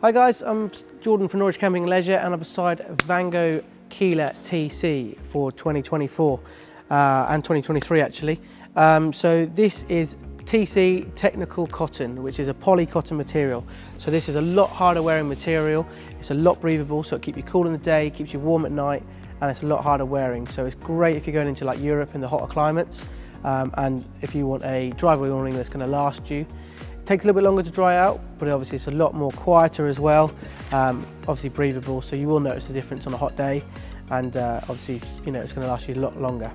Hi guys, I'm Jordan from Norwich Camping Leisure and I'm beside Vango Kela TC for 2024 and 2023 actually. So this is TC Technical Cotton, which is a poly cotton material. So this is a lot harder wearing material, it's a lot breathable, so it keeps you cool in the day, keeps you warm at night, and it's a lot harder wearing. So it's great if you're going into like Europe in the hotter climates, and if you want a driveway awning that's going to last you. Takes a little bit longer to dry out, but obviously it's a lot more quieter as well. Obviously breathable, so you will notice the difference on a hot day, and obviously it's going to last you a lot longer.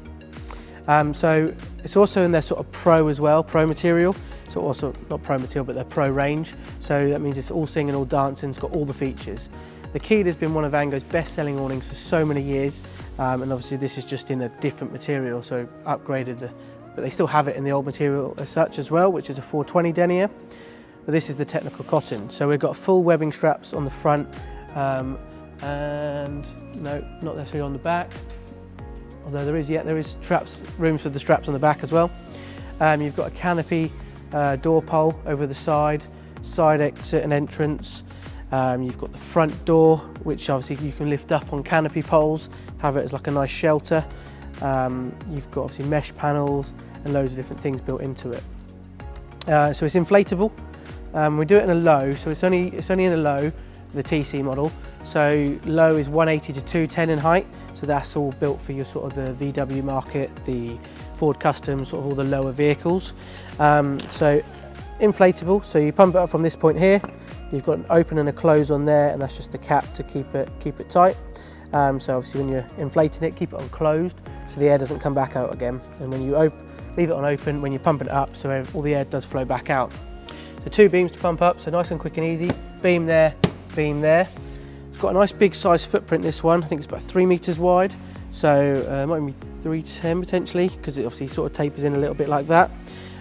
So it's also in their sort of pro as well, pro material. So also not pro material, but their pro range. So that means it's all singing, all dancing. It's got all the features. The Kela has been one of Vango's best-selling awnings for so many years, and obviously this is just in a different material, so upgraded the. But they still have it in the old material as such as well, which is a 420 denier. But this is the technical cotton. So we've got full webbing straps on the front, and no, not necessarily on the back. Although there is rooms for the straps on the back as well. You've got a canopy door pole over the side exit and entrance. You've got the front door, which obviously you can lift up on canopy poles, have it as like a nice shelter. You've got obviously mesh panels and loads of different things built into it. So it's inflatable. We do it in a low, so it's only in a low, the TC model. So low is 180 to 210 in height. So that's all built for your sort of the VW market, the Ford Custom, sort of all the lower vehicles. So inflatable. So you pump it up from this point here. You've got an open and a close on there, and that's just the cap to keep it tight. So obviously when you're inflating it, keep it on closed so the air doesn't come back out again. And when you leave it on open, when you're pumping it up, so all the air does flow back out. So two beams to pump up, so nice and quick and easy. Beam there, beam there. It's got a nice big size footprint, this one. I think it's about 3 meters wide. So it might be 310 potentially, because it obviously sort of tapers in a little bit like that.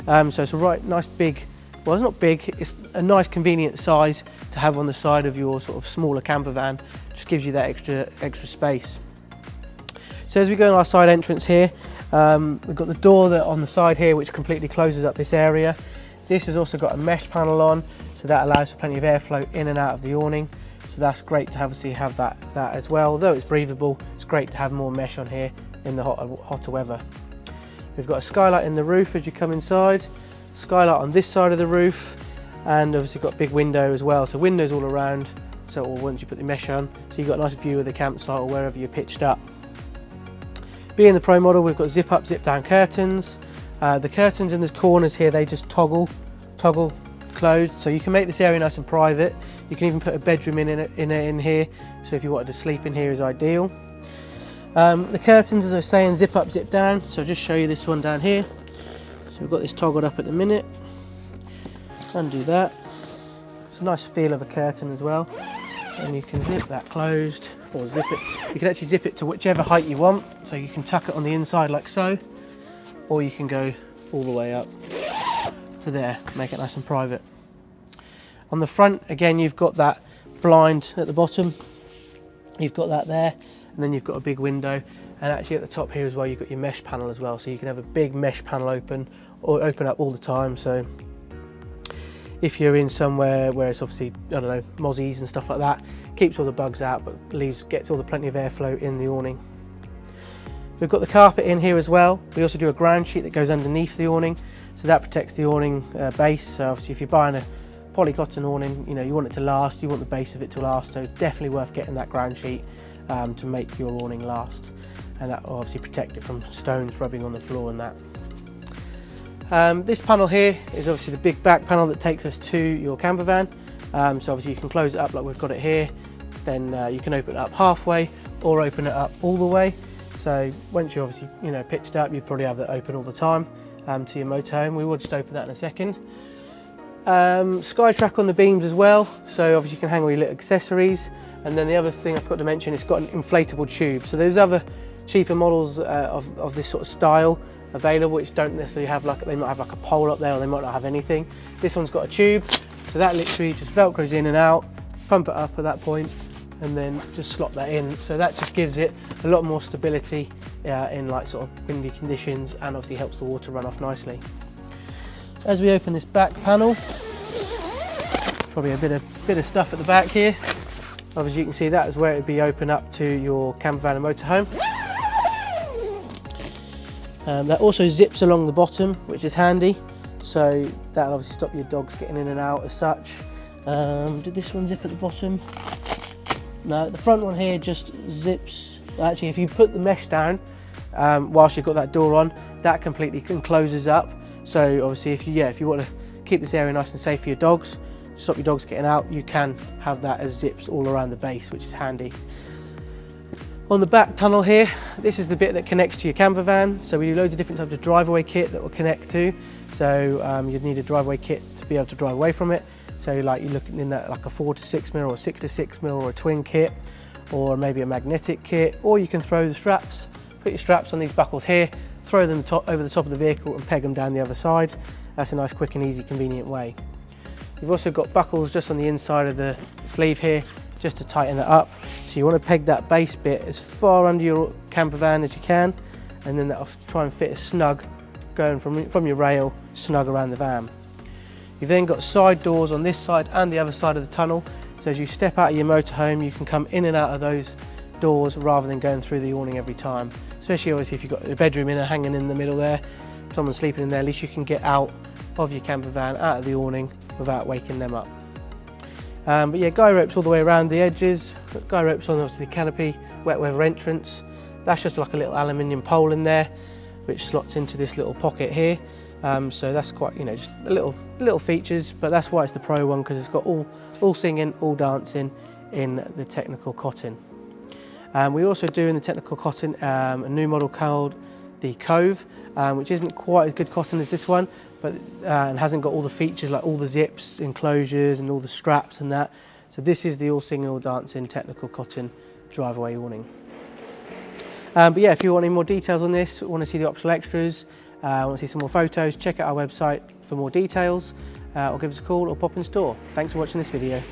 So it's a nice big, well, it's not big, it's a nice convenient size to have on the side of your sort of smaller camper van. Just gives you that extra space. So as we go in our side entrance here, we've got the door on the side here, which completely closes up this area. This has also got a mesh panel on, so that allows for plenty of airflow in and out of the awning. So that's great to obviously have that as well. Although it's breathable, it's great to have more mesh on here in the hotter weather. We've got a skylight in the roof as you come inside, skylight on this side of the roof, and obviously got a big window as well. So windows all around, so once you put the mesh on, so you've got a nice view of the campsite or wherever you're pitched up. Being the Pro model, we've got zip up, zip down curtains. The curtains in the corners here, they just toggle closed, so you can make this area nice and private. You can even put a bedroom in here, so if you wanted to sleep in here is ideal. The curtains, as I was saying, zip up, zip down, so I'll just show you this one down here. So we've got this toggled up at the minute. Undo that. It's a nice feel of a curtain as well, and you can zip that closed, or zip it. You can actually zip it to whichever height you want, so you can tuck it on the inside like so, or you can go all the way up to there, make it nice and private. On the front, again, you've got that blind at the bottom, you've got that there, and then you've got a big window, and actually at the top here as well, you've got your mesh panel as well, so you can have a big mesh panel open up all the time. So if you're in somewhere where it's obviously, I don't know, mozzies and stuff like that, keeps all the bugs out, but gets all the plenty of airflow in the awning. We've got the carpet in here as well. We also do a ground sheet that goes underneath the awning, so that protects the awning base. So obviously if you're buying a poly cotton awning, you want it to last, you want the base of it to last, so definitely worth getting that ground sheet to make your awning last, and that will obviously protect it from stones rubbing on the floor and that. This panel here is obviously the big back panel that takes us to your camper van. So obviously you can close it up like we've got it here, then you can open it up halfway or open it up all the way. So once you're obviously pitched up, you probably have that open all the time to your motorhome. We will just open that in a second. Skytrack on the beams as well, so obviously you can hang all your little accessories. And then the other thing I forgot to mention, it's got an inflatable tube. So there's other cheaper models of this sort of style available, which don't necessarily have they might have like a pole up there, or they might not have anything. This one's got a tube, so that literally just velcros in and out, pump it up at that point, and then just slot that in. So that just gives it a lot more stability in like sort of windy conditions, and obviously helps the water run off nicely. As we open this back panel, Probably a bit of stuff at the back here. Obviously you can see that is where it would be open up to your camper van and motorhome. That also zips along the bottom, which is handy. So that'll obviously stop your dogs getting in and out as such. Did this one zip at the bottom? No, the front one here just zips. Actually, if you put the mesh down whilst you've got that door on, that completely closes up. So obviously if you want to keep this area nice and safe for your dogs, stop your dogs getting out, you can have that as zips all around the base, which is handy. On the back tunnel here, this is the bit that connects to your camper van. So we do loads of different types of driveway kit that will connect to. So you'd need a driveway kit to be able to drive away from it. So like you're looking in at like a 4 to 6 mil or 6 to 6 mil or a twin kit, or maybe a magnetic kit, or you can throw the straps, put your straps on these buckles here, throw them over the top of the vehicle and peg them down the other side. That's a nice, quick and easy, convenient way. You've also got buckles just on the inside of the sleeve here, just to tighten it up. So you want to peg that base bit as far under your camper van as you can, and then that'll try and fit a snug, going from your rail, snug around the van. You've then got side doors on this side and the other side of the tunnel. So as you step out of your motorhome, you can come in and out of those doors rather than going through the awning every time. Especially obviously if you've got a bedroom hanging in the middle there, someone's sleeping in there, at least you can get out of your camper van, out of the awning without waking them up. But yeah, guy ropes all the way around the edges, guy ropes on obviously the canopy, wet weather entrance. That's just like a little aluminium pole in there, which slots into this little pocket here. So that's quite, just little features, but that's why it's the Pro one, because it's got all singing, all dancing in the technical cotton. We also do in the technical cotton a new model called the Cove, which isn't quite as good cotton as this one, but and hasn't got all the features like all the zips, enclosures and all the straps and that. So this is the all singing, all dancing technical cotton driveway awning. But yeah, if you want any more details on this, want to see the optional extras, want to see some more photos, check out our website for more details, or give us a call or pop in store. Thanks for watching this video.